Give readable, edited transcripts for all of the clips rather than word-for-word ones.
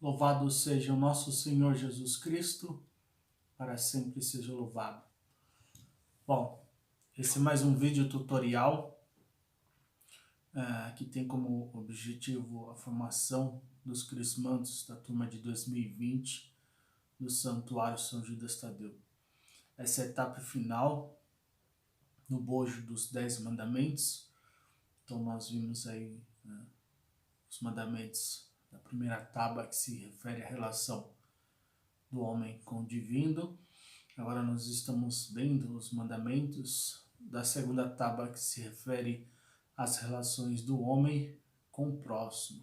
Louvado seja o nosso Senhor Jesus Cristo, para sempre seja louvado. Bom, esse é mais um vídeo tutorial que tem como objetivo a formação dos crismandos da turma de 2020 do Santuário São Judas Tadeu. Essa é a etapa final no bojo dos 10 mandamentos. Então nós vimos aí os mandamentos da primeira tábua, que se refere à relação do homem com o divino. Agora nós estamos vendo os mandamentos da segunda tábua, que se refere às relações do homem com o próximo.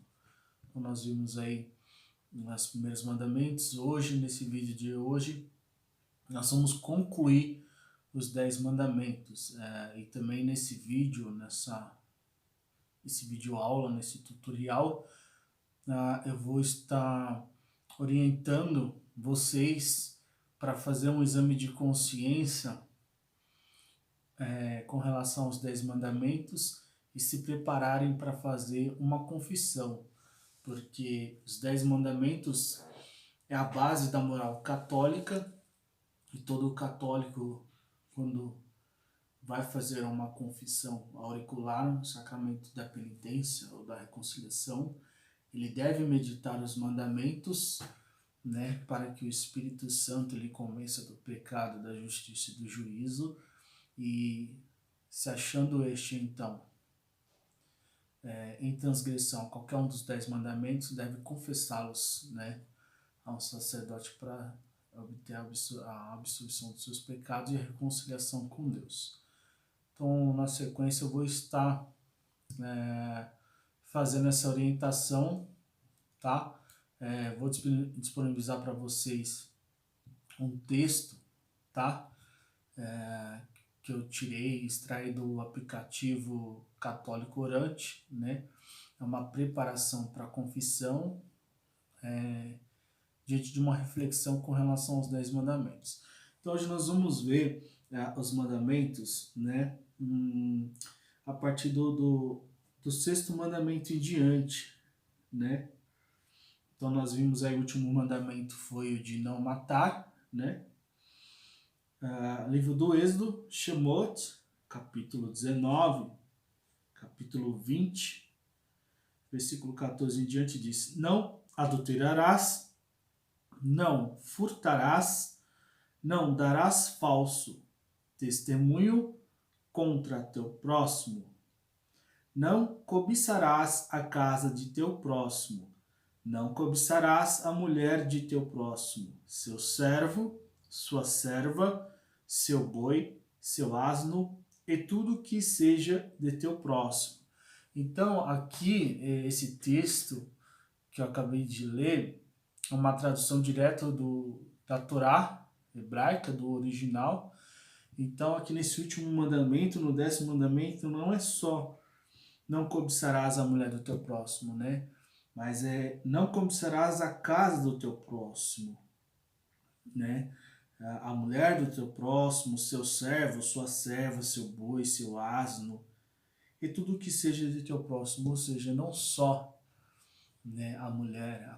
Então nós vimos aí os primeiros mandamentos. Hoje, nesse vídeo de hoje, nós vamos concluir os 10 mandamentos. E também nesse vídeo, nesse vídeo aula, nesse tutorial, eu vou estar orientando vocês para fazer um exame de consciência com relação aos 10 mandamentos e se prepararem para fazer uma confissão, porque os 10 mandamentos é a base da moral católica e todo católico, quando vai fazer uma confissão auricular, no sacramento da penitência ou da reconciliação, ele deve meditar os mandamentos, para que o Espírito Santo lhe convença do pecado, da justiça e do juízo, e se achando este, então, em transgressão qualquer um dos 10 mandamentos, deve confessá-los, a um sacerdote para obter a absolvição dos seus pecados e a reconciliação com Deus. Então, na sequência, eu vou estar fazendo essa orientação, tá? Vou disponibilizar para vocês um texto, tá? Que eu extraí do aplicativo Católico Orante, É uma preparação para a confissão, diante de uma reflexão com relação aos 10 mandamentos. Então hoje nós vamos ver os mandamentos, a partir do 6º mandamento em diante, Então nós vimos aí o último mandamento foi o de não matar, Livro do Êxodo, Shemot, capítulo 19, capítulo 20, versículo 14 em diante diz: não adulterarás, não furtarás, não darás falso testemunho contra teu próximo, não cobiçarás a casa de teu próximo, não cobiçarás a mulher de teu próximo, seu servo, sua serva, seu boi, seu asno e tudo que seja de teu próximo. Então aqui esse texto que eu acabei de ler é uma tradução direta da Torá hebraica, do original. Então aqui nesse último mandamento, no 10º mandamento, não é só não cobiçarás a mulher do teu próximo, mas não cobiçarás a casa do teu próximo, a mulher do teu próximo, seu servo, sua serva, seu boi, seu asno, e tudo que seja de teu próximo, ou seja, não só a mulher, a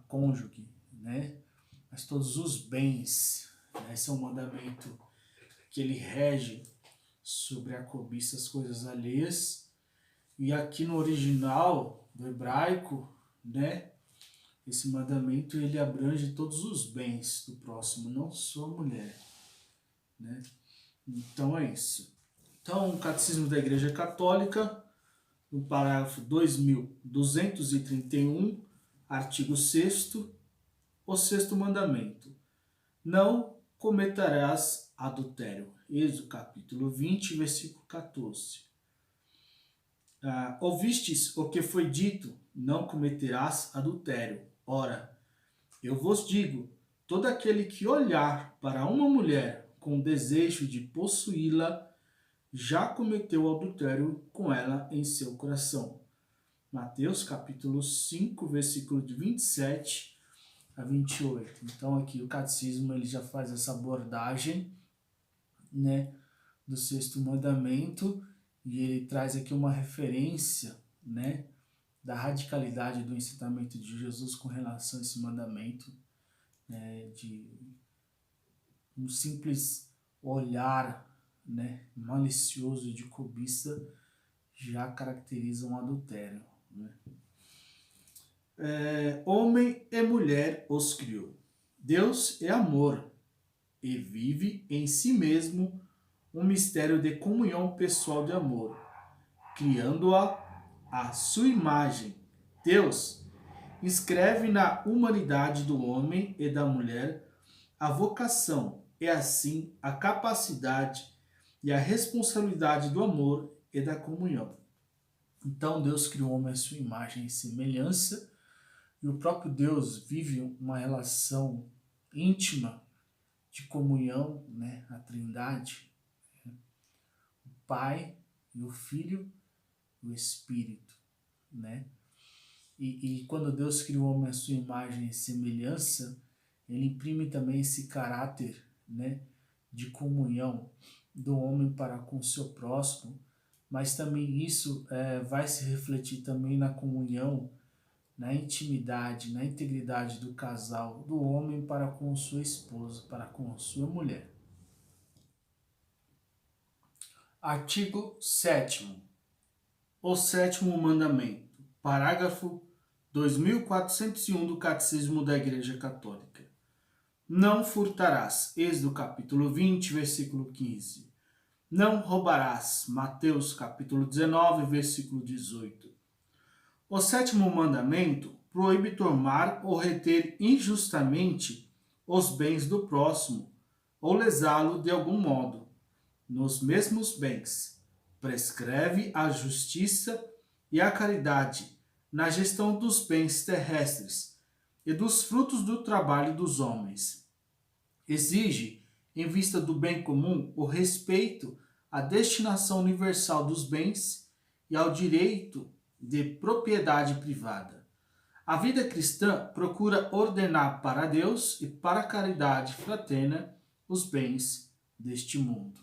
cônjuge, mas todos os bens. Esse é um mandamento que ele rege sobre a cobiça, as coisas alheias. E aqui no original do hebraico, esse mandamento ele abrange todos os bens do próximo, não só a mulher, Então é isso. Então, o Catecismo da Igreja Católica, no parágrafo 2231, artigo 6º, o 6º mandamento: não cometerás adultério. Êxodo capítulo 20, versículo 14. Ouvistes o que foi dito, não cometerás adultério. Ora, eu vos digo, todo aquele que olhar para uma mulher com desejo de possuí-la, já cometeu adultério com ela em seu coração. Mateus capítulo 5, versículo de 27 a 28. Então aqui o catecismo ele já faz essa abordagem, do 6º mandamento, e ele traz aqui uma referência, da radicalidade do ensinamento de Jesus com relação a esse mandamento, né, de um simples olhar, né, malicioso de cobiça já caracteriza um adultério. Né? Homem e mulher os criou. Deus é amor e vive em si mesmo um mistério de comunhão pessoal de amor, criando-a à sua imagem. Deus inscreve na humanidade do homem e da mulher a vocação e assim a capacidade e a responsabilidade do amor e da comunhão. Então Deus criou o homem à sua imagem e semelhança, e o próprio Deus vive uma relação íntima de comunhão, né, a Trindade, né, o Pai e o Filho e o Espírito, né? E quando Deus criou o homem à sua imagem e semelhança, ele imprime também esse caráter, né, de comunhão do homem para com o seu próximo, mas também isso vai se refletir também na comunhão, na intimidade, na integridade do casal, do homem para com sua esposa, para com sua mulher. Artigo 7º. O sétimo mandamento. Parágrafo 2401 do Catecismo da Igreja Católica. Não furtarás. Êxodo capítulo 20, versículo 15. Não roubarás. Mateus capítulo 19, versículo 18. O sétimo mandamento proíbe tomar ou reter injustamente os bens do próximo ou lesá-lo de algum modo. Nos mesmos bens, prescreve a justiça e a caridade na gestão dos bens terrestres e dos frutos do trabalho dos homens. Exige, em vista do bem comum, o respeito à destinação universal dos bens e ao direito de propriedade privada. A vida cristã procura ordenar para Deus e para a caridade fraterna os bens deste mundo.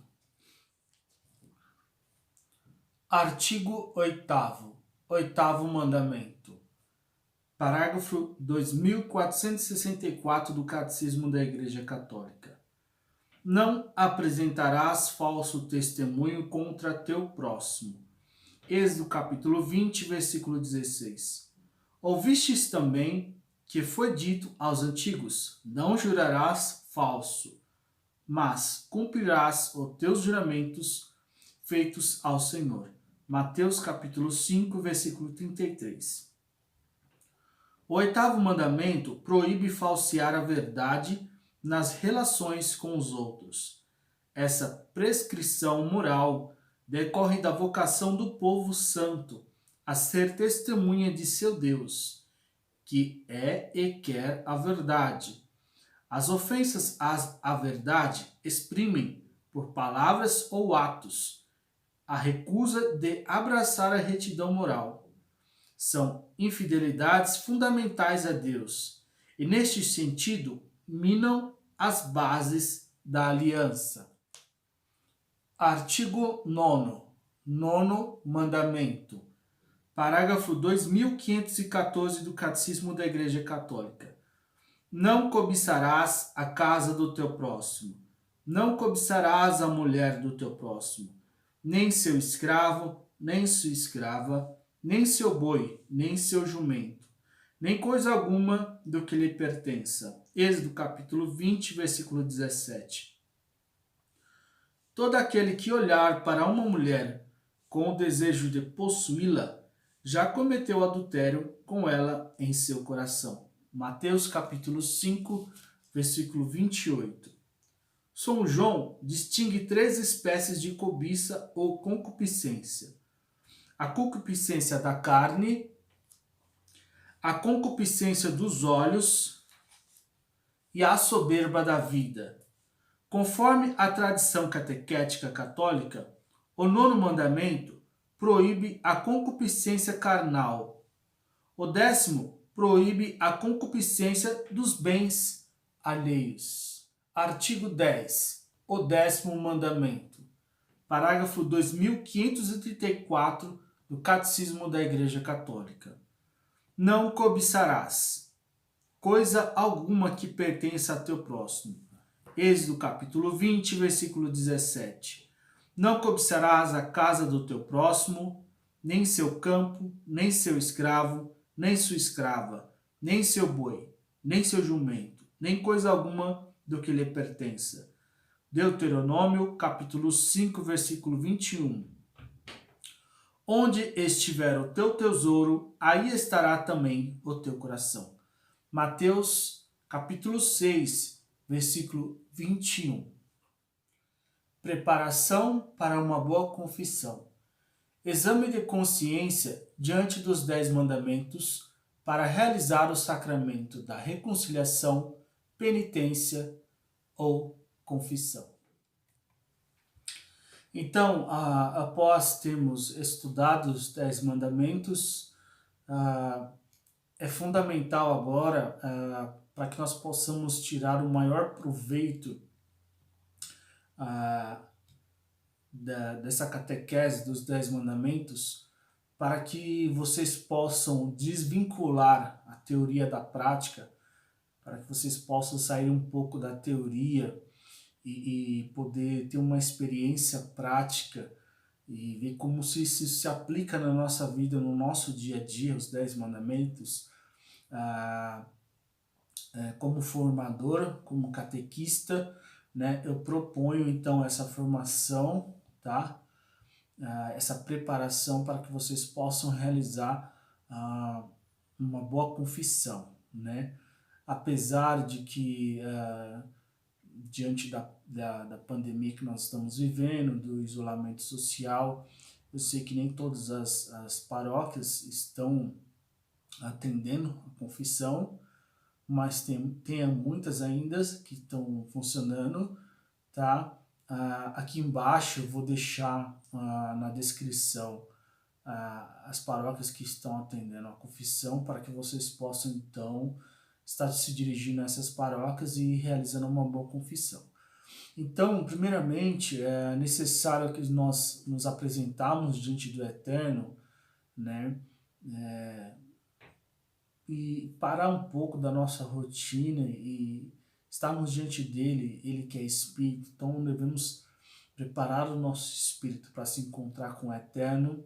Artigo 8º. Oitavo mandamento. Parágrafo 2464 do Catecismo da Igreja Católica. Não apresentarás falso testemunho contra teu próximo. Êxodo capítulo 20, versículo 16. Ouvistes também que foi dito aos antigos: não jurarás falso, mas cumprirás os teus juramentos feitos ao Senhor. Mateus capítulo 5, versículo 33. O oitavo mandamento proíbe falsear a verdade nas relações com os outros. Essa prescrição moral decorre da vocação do povo santo a ser testemunha de seu Deus, que é e quer a verdade. As ofensas à verdade exprimem, por palavras ou atos, a recusa de abraçar a retidão moral. São infidelidades fundamentais a Deus e, neste sentido, minam as bases da aliança. Artigo 9º. Nono mandamento. Parágrafo 2514 do Catecismo da Igreja Católica. Não cobiçarás a casa do teu próximo. Não cobiçarás a mulher do teu próximo, nem seu escravo, nem sua escrava, nem seu boi, nem seu jumento, nem coisa alguma do que lhe pertença. Êxodo capítulo 20, versículo 17. Todo aquele que olhar para uma mulher com o desejo de possuí-la, já cometeu adultério com ela em seu coração. Mateus capítulo 5, versículo 28. São João distingue 3 espécies de cobiça ou concupiscência: a concupiscência da carne, a concupiscência dos olhos e a soberba da vida. Conforme a tradição catequética católica, o nono mandamento proíbe a concupiscência carnal. O 10º proíbe a concupiscência dos bens alheios. Artigo 10. O 10º mandamento. Parágrafo 2534 do Catecismo da Igreja Católica. Não cobiçarás coisa alguma que pertença a teu próximo. Êxodo capítulo 20, versículo 17. Não cobiçarás a casa do teu próximo, nem seu campo, nem seu escravo, nem sua escrava, nem seu boi, nem seu jumento, nem coisa alguma do que lhe pertença. Deuteronômio capítulo 5, versículo 21. Onde estiver o teu tesouro, aí estará também o teu coração. Mateus capítulo 6, versículo 21. Preparação para uma boa confissão. Exame de consciência diante dos 10 mandamentos para realizar o sacramento da reconciliação, penitência ou confissão. Então, após termos estudado os 10 mandamentos, é fundamental agora para que nós possamos tirar o maior proveito dessa catequese dos 10 mandamentos, para que vocês possam desvincular a teoria da prática, para que vocês possam sair um pouco da teoria e poder ter uma experiência prática e ver como isso se aplica na nossa vida, no nosso dia a dia, os 10 mandamentos, como formador, como catequista, né, eu proponho então essa formação, tá? Essa preparação para que vocês possam realizar uma boa confissão, né? Apesar de que diante da pandemia que nós estamos vivendo, do isolamento social, eu sei que nem todas as paróquias estão atendendo a confissão, mas tem muitas ainda que estão funcionando, tá? Aqui embaixo eu vou deixar na descrição as paróquias que estão atendendo a confissão, para que vocês possam então estar se dirigindo a essas paróquias e realizando uma boa confissão. Então, primeiramente, é necessário que nós nos apresentarmos diante do Eterno, né? E parar um pouco da nossa rotina e estarmos diante dele, ele que é Espírito. Então devemos preparar o nosso espírito para se encontrar com o Eterno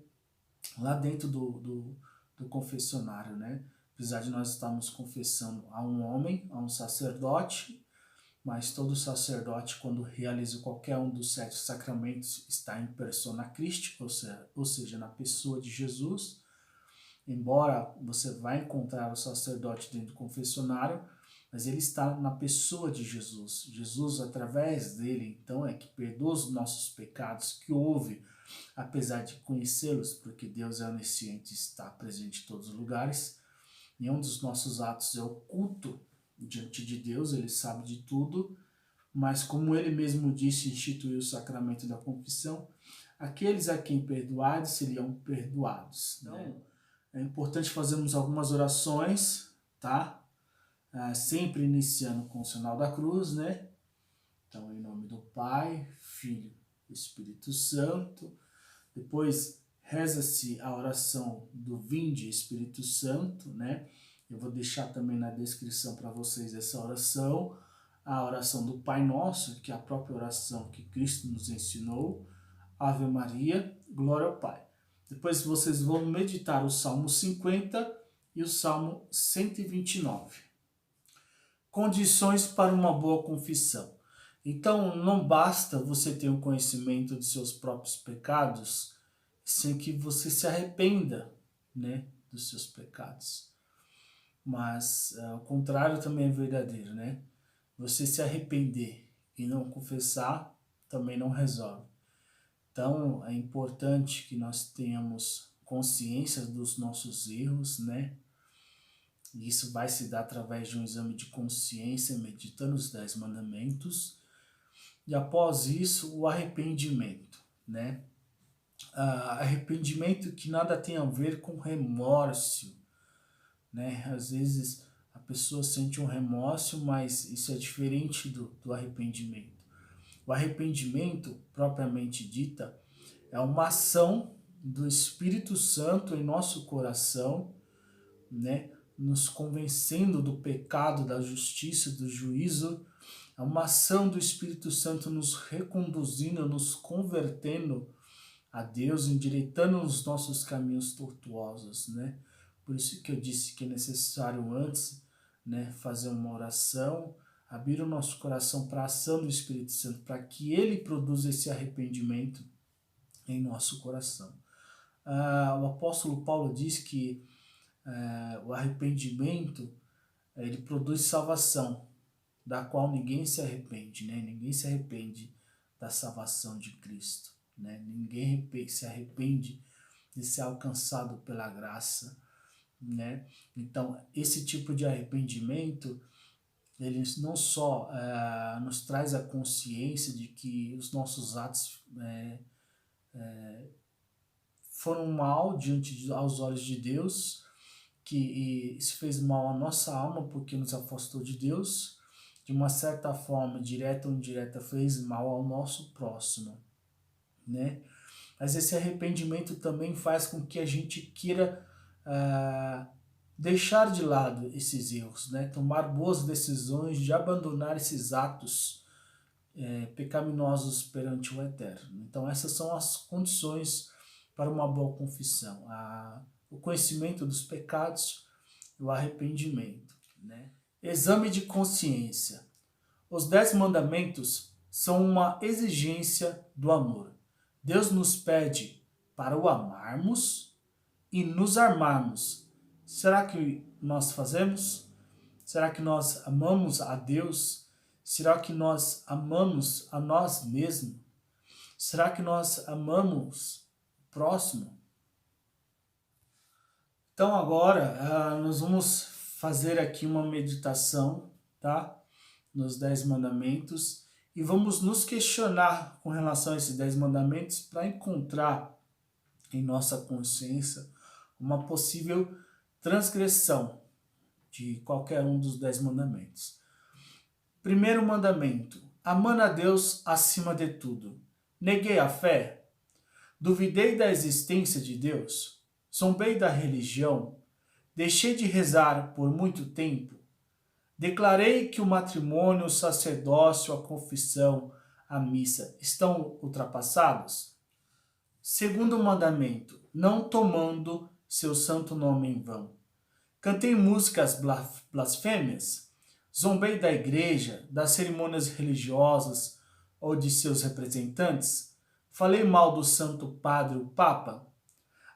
lá dentro do confessionário, né? Apesar de nós estarmos confessando a um homem, a um sacerdote, mas todo sacerdote, quando realiza qualquer um dos 7 sacramentos, está em persona Christi, ou seja, na pessoa de Jesus. Embora você vai encontrar o sacerdote dentro do confessionário, mas ele está na pessoa de Jesus. Jesus, através dele, então, é que perdoa os nossos pecados, que ouve, apesar de conhecê-los, porque Deus é onisciente e está presente em todos os lugares. Nenhum dos nossos atos é oculto diante de Deus, ele sabe de tudo, mas como ele mesmo disse, instituiu o sacramento da confissão, aqueles a quem perdoares seriam perdoados. Então, é importante fazermos algumas orações, tá? Sempre iniciando com o sinal da cruz, né? Então, em nome do Pai, Filho e Espírito Santo. Depois, reza-se a oração do Vinde Espírito Santo, né? Eu vou deixar também na descrição para vocês essa oração. A oração do Pai Nosso, que é a própria oração que Cristo nos ensinou. Ave Maria, glória ao Pai. Depois vocês vão meditar o Salmo 50 e o Salmo 129. Condições para uma boa confissão. Então, não basta você ter um conhecimento de seus próprios pecados sem que você se arrependa, né, dos seus pecados. Mas o contrário também é verdadeiro, né? Você se arrepender e não confessar também não resolve. Então, é importante que nós tenhamos consciência dos nossos erros, né? E isso vai se dar através de um exame de consciência, meditando os 10 mandamentos. E após isso, o arrependimento, né? Arrependimento que nada tem a ver com remorso, né? Às vezes a pessoa sente um remorso, mas isso é diferente do arrependimento. O arrependimento, propriamente dita, é uma ação do Espírito Santo em nosso coração né? Nos convencendo do pecado, da justiça, do juízo. É uma ação do Espírito Santo nos reconduzindo, nos convertendo a Deus, endireitando os nossos caminhos tortuosos, né? Por isso que eu disse que é necessário antes, né, fazer uma oração, abrir o nosso coração para a ação do Espírito Santo, para que ele produza esse arrependimento em nosso coração. O apóstolo Paulo diz que o arrependimento ele produz salvação, da qual ninguém se arrepende, né? Ninguém se arrepende da salvação de Cristo, né? Ninguém se arrepende de ser alcançado pela graça, né? Então, esse tipo de arrependimento, ele não só nos traz a consciência de que os nossos atos foram mal aos olhos de Deus, que isso fez mal à nossa alma porque nos afastou de Deus, de uma certa forma, direta ou indireta, fez mal ao nosso próximo, né? Mas esse arrependimento também faz com que a gente queira deixar de lado esses erros, né? Tomar boas decisões de abandonar esses atos pecaminosos perante o Eterno. Então essas são as condições para uma boa confissão: o conhecimento dos pecados e o arrependimento, né? Exame de consciência. Os 10 mandamentos são uma exigência do amor. Deus nos pede para o amarmos e nos armarmos. Será que nós fazemos? Será que nós amamos a Deus? Será que nós amamos a nós mesmos? Será que nós amamos o próximo? Então agora nós vamos fazer aqui uma meditação, tá? Nos 10 mandamentos, e vamos nos questionar com relação a esses 10 mandamentos para encontrar em nossa consciência uma possível transgressão de qualquer um dos 10 mandamentos. Primeiro mandamento: amando a Deus acima de tudo. Neguei a fé? Duvidei da existência de Deus? Zombei da religião? Deixei de rezar por muito tempo? Declarei que o matrimônio, o sacerdócio, a confissão, a missa estão ultrapassados? Segundo mandamento: não tomando seu santo nome em vão. Cantei músicas blasfêmias? Zombei da igreja, das cerimônias religiosas ou de seus representantes? Falei mal do santo padre, o papa?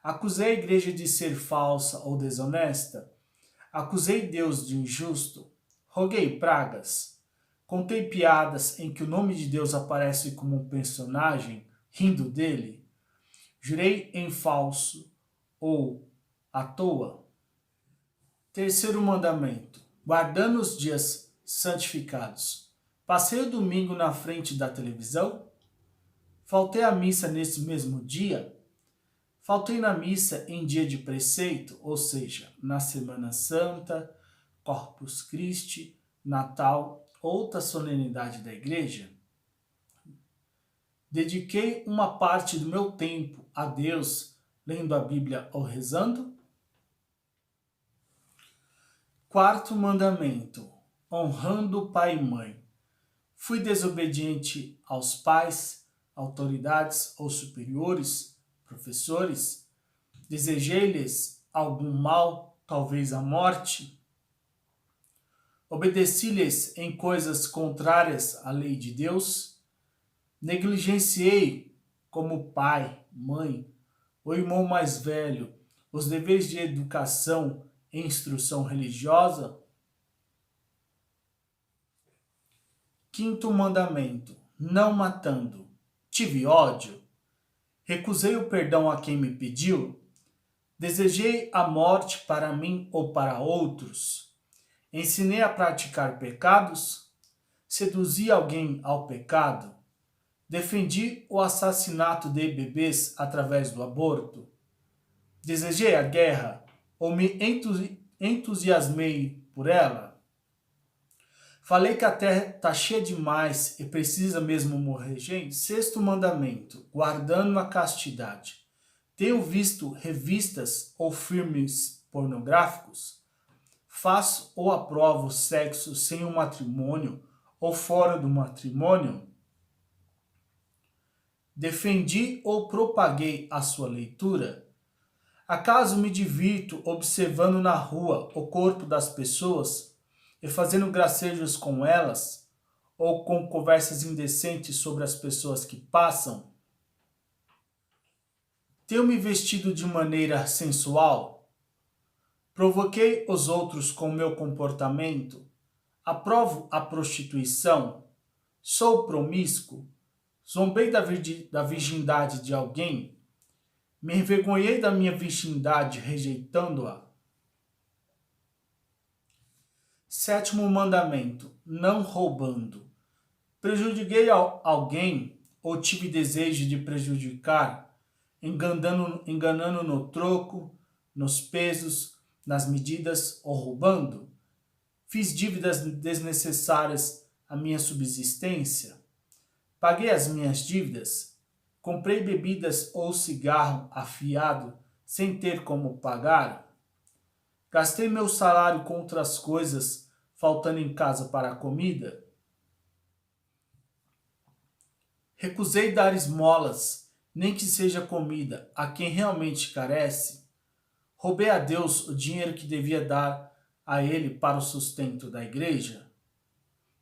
Acusei a igreja de ser falsa ou desonesta? Acusei Deus de injusto? Roguei pragas? Contei piadas em que o nome de Deus aparece como um personagem, rindo dele? Jurei em falso ou à toa? Terceiro mandamento: guardando os dias santificados. Passei o domingo na frente da televisão? Faltei à missa nesse mesmo dia? Faltei na missa em dia de preceito, ou seja, na Semana Santa, Corpus Christi, Natal, outra solenidade da igreja? Dediquei uma parte do meu tempo a Deus, lendo a Bíblia ou rezando? Quarto mandamento: honrando pai e mãe. Fui desobediente aos pais, autoridades ou superiores, professores? Desejei-lhes algum mal, talvez a morte? Obedeci-lhes em coisas contrárias à lei de Deus? Negligenciei, como pai, mãe, o irmão mais velho, os deveres de educação e instrução religiosa? Quinto mandamento: não matando. Tive ódio? Recusei o perdão a quem me pediu? Desejei a morte para mim ou para outros? Ensinei a praticar pecados? Seduzi alguém ao pecado? Defendi o assassinato de bebês através do aborto? Desejei a guerra ou me entusiasmei por ela? Falei que a terra está cheia demais e precisa mesmo morrer gente? Sexto mandamento: guardando a castidade. Tenho visto revistas ou filmes pornográficos? Faço ou aprovo sexo sem o matrimônio ou fora do matrimônio? Defendi ou propaguei a sua leitura? Acaso me divirto observando na rua o corpo das pessoas e fazendo gracejos com elas, ou com conversas indecentes sobre as pessoas que passam? Tenho me vestido de maneira sensual? Provoquei os outros com meu comportamento? Aprovo a prostituição? Sou promíscuo? Zombei da virgindade de alguém? Me envergonhei da minha virgindade rejeitando-a? Sétimo mandamento: não roubando. Prejudiquei alguém ou tive desejo de prejudicar, enganando no troco, nos pesos, nas medidas ou roubando? Fiz dívidas desnecessárias à minha subsistência? Paguei as minhas dívidas? Comprei bebidas ou cigarro afiado sem ter como pagar? Gastei meu salário com outras coisas, faltando em casa para a comida? Recusei dar esmolas, nem que seja comida, a quem realmente carece? Roubei a Deus o dinheiro que devia dar a ele para o sustento da igreja?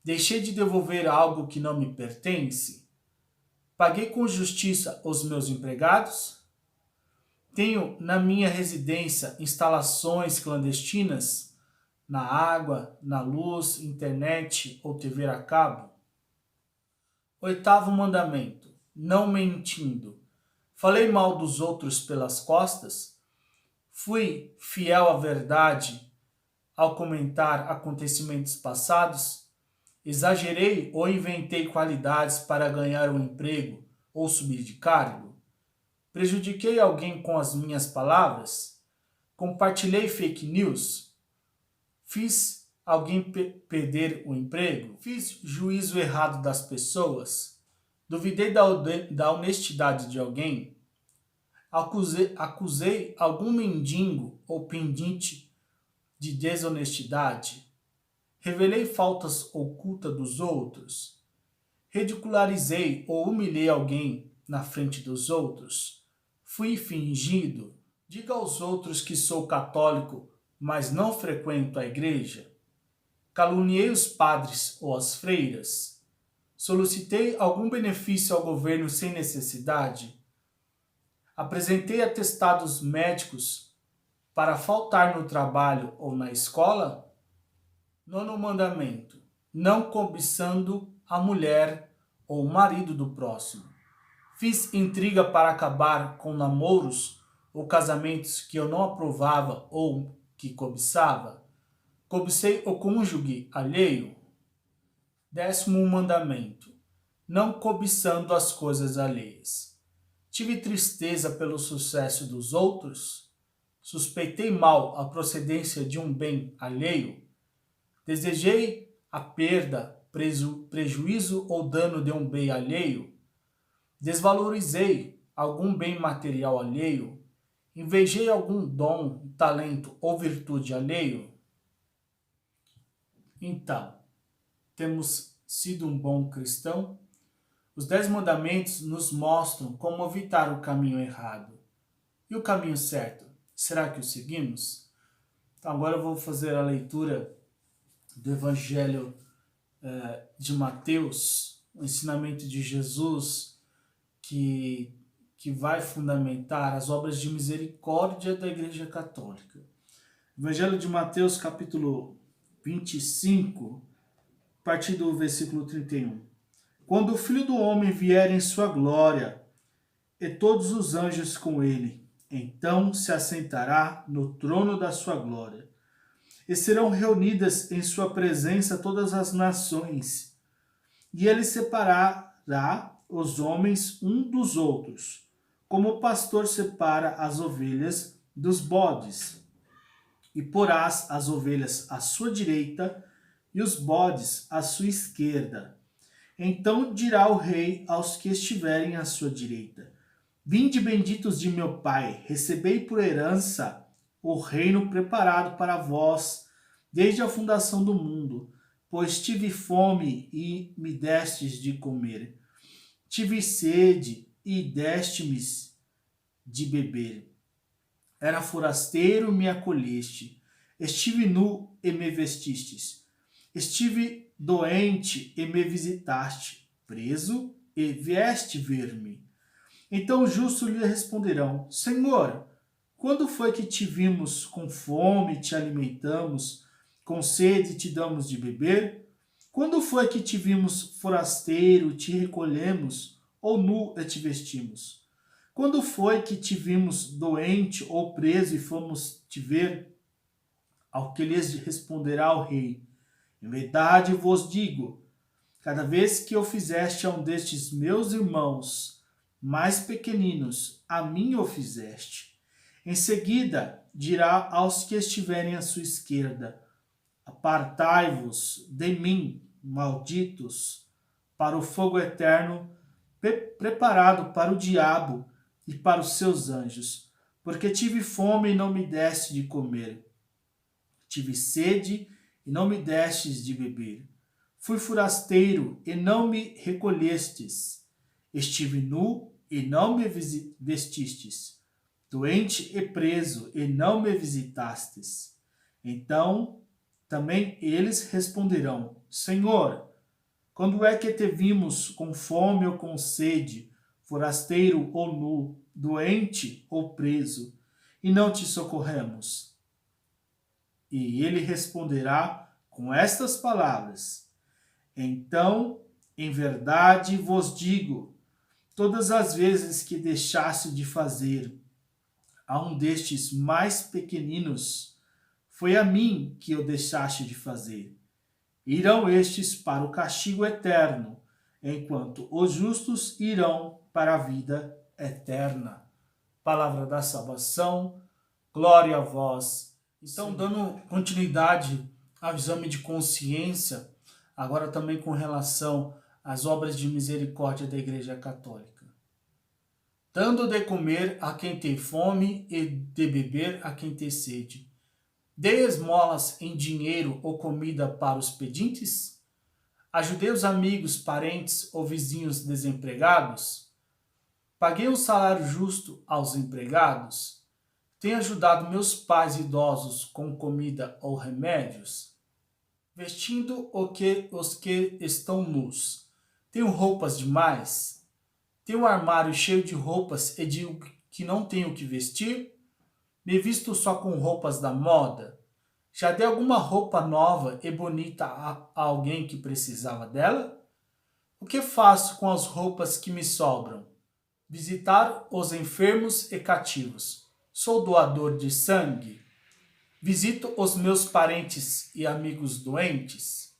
Deixei de devolver algo que não me pertence? Paguei com justiça os meus empregados? Tenho na minha residência instalações clandestinas? Na água, na luz, internet ou TV a cabo? Oitavo mandamento: não mentindo. Falei mal dos outros pelas costas? Fui fiel à verdade ao comentar acontecimentos passados? Exagerei ou inventei qualidades para ganhar um emprego ou subir de cargo? Prejudiquei alguém com as minhas palavras? Compartilhei fake news? Fiz alguém perder o emprego? Fiz juízo errado das pessoas? Duvidei da honestidade de alguém? Acusei algum mendigo ou pendente de desonestidade? Revelei faltas ocultas dos outros? Ridicularizei ou humilhei alguém na frente dos outros? Fui fingido? Diga aos outros que sou católico, mas não frequento a igreja? Caluniei os padres ou as freiras? Solicitei algum benefício ao governo sem necessidade? Apresentei atestados médicos para faltar no trabalho ou na escola? Nono mandamento: não cobiçando a mulher ou o marido do próximo. Fiz intriga para acabar com namoros ou casamentos que eu não aprovava ou que cobiçava? Cobicei o cônjuge alheio? Décimo mandamento: não cobiçando as coisas alheias. Tive tristeza pelo sucesso dos outros? Suspeitei mal a procedência de um bem alheio? Desejei a perda, prejuízo ou dano de um bem alheio? Desvalorizei algum bem material alheio? Invejei algum dom, talento ou virtude alheio? Então, temos sido um bom cristão? Os 10 mandamentos nos mostram como evitar o caminho errado. E o caminho certo? Será que o seguimos? Então, agora eu vou fazer a leitura do Evangelho de Mateus, o ensinamento de Jesus que vai fundamentar as obras de misericórdia da Igreja Católica. Evangelho de Mateus, capítulo 25, a partir do versículo 31. Quando o Filho do Homem vier em sua glória, e todos os anjos com ele, então se assentará no trono da sua glória. E serão reunidas em sua presença todas as nações, e ele separará os homens um dos outros, como o pastor separa as ovelhas dos bodes. E porás as ovelhas à sua direita e os bodes à sua esquerda. Então dirá o rei aos que estiverem à sua direita: Vinde benditos de meu Pai, recebei por herança o reino preparado para vós desde a fundação do mundo, pois tive fome e me destes de comer. Tive sede e deste-me de beber. Era forasteiro, me acolheste. Estive nu e me vestistes. Estive doente e me visitaste. Preso e vieste ver-me. Então os justos lhe responderão: Senhor, quando foi que te vimos com fome e te alimentamos, com sede e te damos de beber? Quando foi que te vimos forasteiro e te recolhemos, ou nu e te vestimos? Quando foi que te vimos doente ou preso e fomos te ver? Ao que lhes responderá o rei: Em verdade vos digo, cada vez que eu fizeste a um destes meus irmãos mais pequeninos, a mim o fizeste. Em seguida dirá aos que estiverem à sua esquerda: Apartai-vos de mim, malditos, para o fogo eterno preparado para o diabo e para os seus anjos, porque tive fome e não me deste de comer. Tive sede e não me destes de beber. Fui forasteiro e não me recolhestes. Estive nu e não me vestistes. Doente e preso e não me visitastes. Então também eles responderão: Senhor, quando é que te vimos com fome ou com sede, forasteiro ou nu, doente ou preso, e não te socorremos? E ele responderá com estas palavras: Então, em verdade vos digo, todas as vezes que deixaste de fazer a um destes mais pequeninos, foi a mim que o deixaste de fazer. Irão estes para o castigo eterno, enquanto os justos irão para a vida eterna. Palavra da salvação, glória a vós. Então, dando continuidade ao exame de consciência, agora também com relação às obras de misericórdia da Igreja Católica. Dando de comer a quem tem fome e de beber a quem tem sede. Dei esmolas em dinheiro ou comida para os pedintes? Ajudei os amigos, parentes ou vizinhos desempregados? Paguei um salário justo aos empregados? Tenho ajudado meus pais idosos com comida ou remédios? Vestindo os que estão nus? Tenho roupas demais? Tenho um armário cheio de roupas e digo que não tenho o que vestir? Me visto só com roupas da moda? Já dei alguma roupa nova e bonita a alguém que precisava dela? O que faço com as roupas que me sobram? Visitar os enfermos e cativos. Sou doador de sangue. Visito os meus parentes e amigos doentes.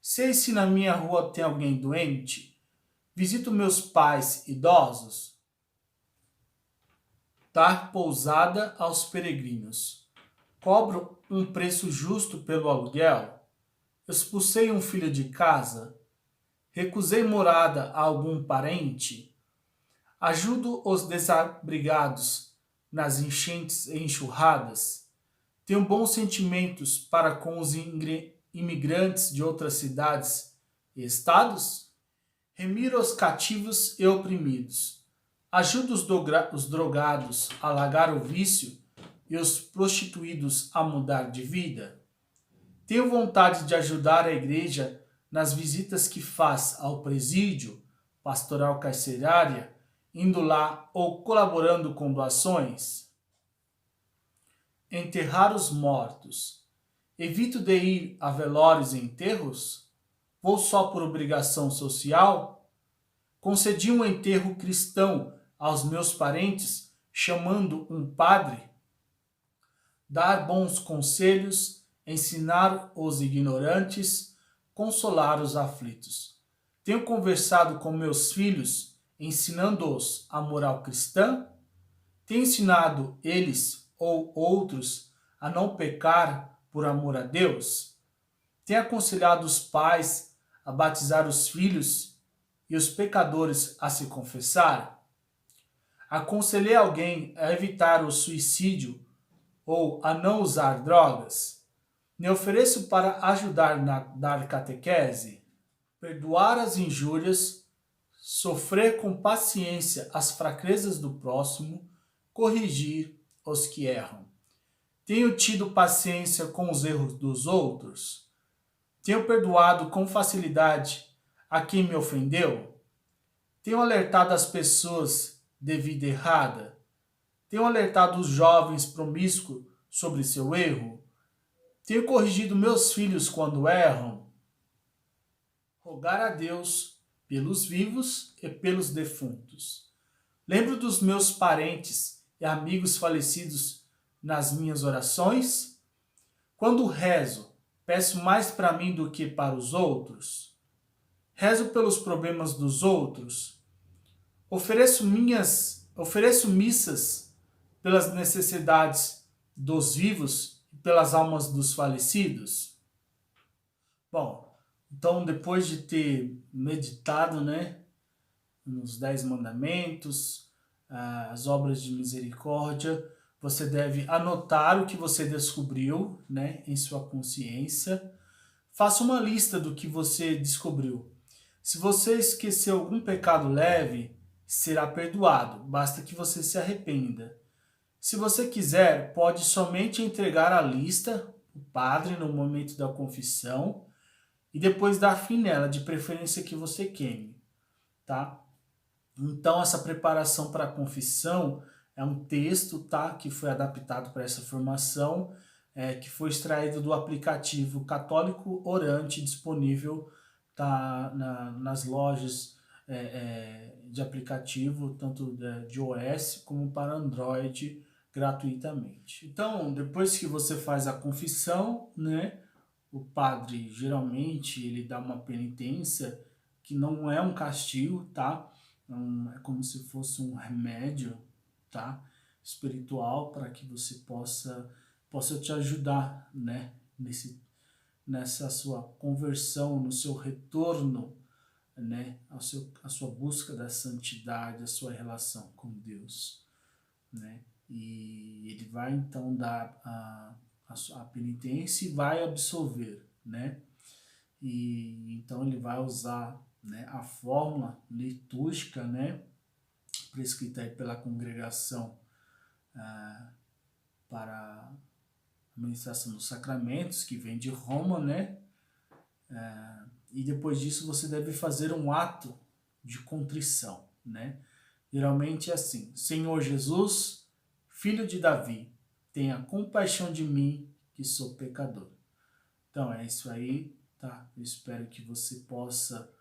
Sei se na minha rua tem alguém doente. Visito meus pais idosos. Dar pousada aos peregrinos. Cobro um preço justo pelo aluguel? Expulsei um filho de casa? Recusei morada a algum parente? Ajudo os desabrigados nas enchentes e enxurradas? Tenho bons sentimentos para com os imigrantes de outras cidades e estados? Remiro os cativos e oprimidos. Ajudo os drogados a largar o vício e os prostituídos a mudar de vida? Tenho vontade de ajudar a igreja nas visitas que faz ao presídio, pastoral carcerária, indo lá ou colaborando com doações? Enterrar os mortos. Evito de ir a velórios e enterros? Vou só por obrigação social? Concedi um enterro cristão aos meus parentes, chamando um padre? Dar bons conselhos, ensinar os ignorantes, consolar os aflitos. Tenho conversado com meus filhos, ensinando-os a moral cristã? Tenho ensinado eles ou outros a não pecar por amor a Deus? Tenho aconselhado os pais a batizar os filhos e os pecadores a se confessar? Aconselhei alguém a evitar o suicídio ou a não usar drogas? Me ofereço para ajudar na dar catequese, perdoar as injúrias, sofrer com paciência as fraquezas do próximo, corrigir os que erram. Tenho tido paciência com os erros dos outros? Tenho perdoado com facilidade a quem me ofendeu? Tenho alertado as pessoas de vida errada? Tenho alertado os jovens promíscuos sobre seu erro? Tenho corrigido meus filhos quando erram? Rogar a Deus pelos vivos e pelos defuntos. Lembro dos meus parentes e amigos falecidos nas minhas orações? Quando rezo, peço mais para mim do que para os outros? Rezo pelos problemas dos outros? Ofereço missas pelas necessidades dos vivos e pelas almas dos falecidos? Bom, então depois de ter meditado, né, nos 10 mandamentos, as obras de misericórdia, você deve anotar o que você descobriu, né, em sua consciência. Faça uma lista do que você descobriu. Se você esqueceu algum pecado leve, será perdoado, basta que você se arrependa. Se você quiser, pode somente entregar a lista ao padre no momento da confissão e depois dar fim nela, de preferência que você queime, tá? Então, essa preparação para a confissão é um texto, tá, que foi adaptado para essa formação, que foi extraído do aplicativo Católico Orante, disponível, tá, nas lojas de aplicativo, tanto de iOS como para Android, gratuitamente. Então, depois que você faz a confissão, né, o padre geralmente ele dá uma penitência que não é um castigo, tá? É como se fosse um remédio, tá? Espiritual, para que você possa te ajudar, né? Nessa sua conversão, no seu retorno, né? A sua busca da santidade, a sua relação com Deus, né? E ele vai então dar a penitência e vai absolver, né? E então ele vai usar, né, a fórmula litúrgica, né, prescrita aí pela congregação para a administração dos sacramentos, que vem de Roma, né? E depois disso você deve fazer um ato de contrição, né? Geralmente é assim: Senhor Jesus, filho de Davi, tenha compaixão de mim, que sou pecador. Então é isso aí, tá? Eu espero que você possa,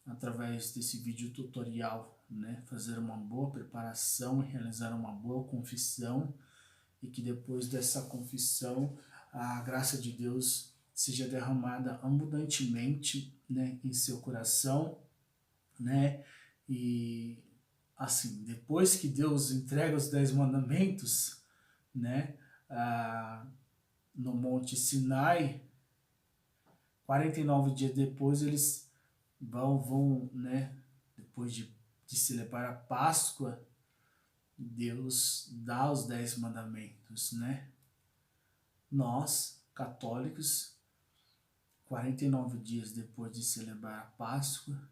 através desse vídeo tutorial, né, fazer uma boa preparação e realizar uma boa confissão, e que depois dessa confissão a graça de Deus seja derramada abundantemente, né, em seu coração, né? E assim, depois que Deus entrega os 10 mandamentos, né, no Monte Sinai, 49 dias depois eles vão, né, depois de celebrar a Páscoa, Deus dá os 10 mandamentos, né? Nós, católicos, 49 dias depois de celebrar a Páscoa,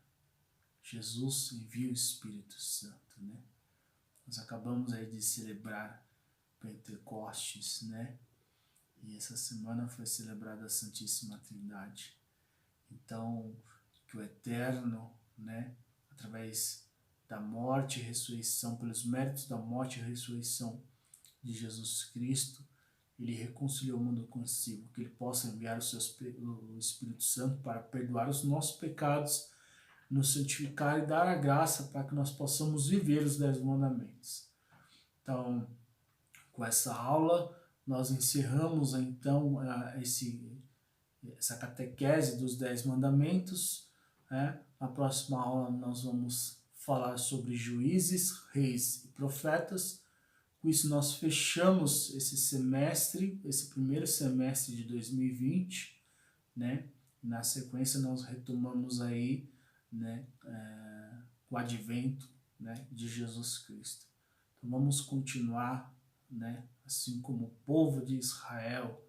Jesus envia o Espírito Santo, né? Nós acabamos aí de celebrar Pentecostes, né? E essa semana foi celebrada a Santíssima Trindade. Então, que o Eterno, né, através da morte e ressurreição, pelos méritos da morte e ressurreição de Jesus Cristo, ele reconciliou o mundo consigo, que ele possa enviar o Espírito Santo para perdoar os nossos pecados, nos santificar e dar a graça para que nós possamos viver os 10 mandamentos. Então, com essa aula, nós encerramos então essa catequese dos 10 mandamentos, né? Na próxima aula nós vamos falar sobre juízes, reis e profetas. Com isso nós fechamos esse semestre, esse primeiro semestre de 2020, né? Na sequência nós retomamos aí, né, o advento, né, de Jesus Cristo. Então vamos continuar, né, assim como o povo de Israel,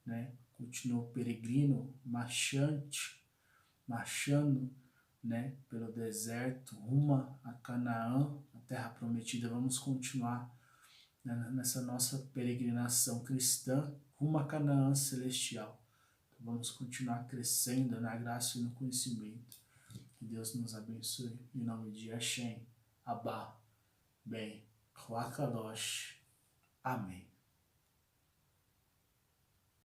né, continuou peregrino, marchando, né, pelo deserto, rumo a Canaã, a terra prometida. Vamos continuar, né, nessa nossa peregrinação cristã rumo a Canaã celestial. Então, vamos continuar crescendo na graça e no conhecimento. Que Deus nos abençoe. Em nome de Hashem, Abba, Ben, Ruach Kadosh. Amém.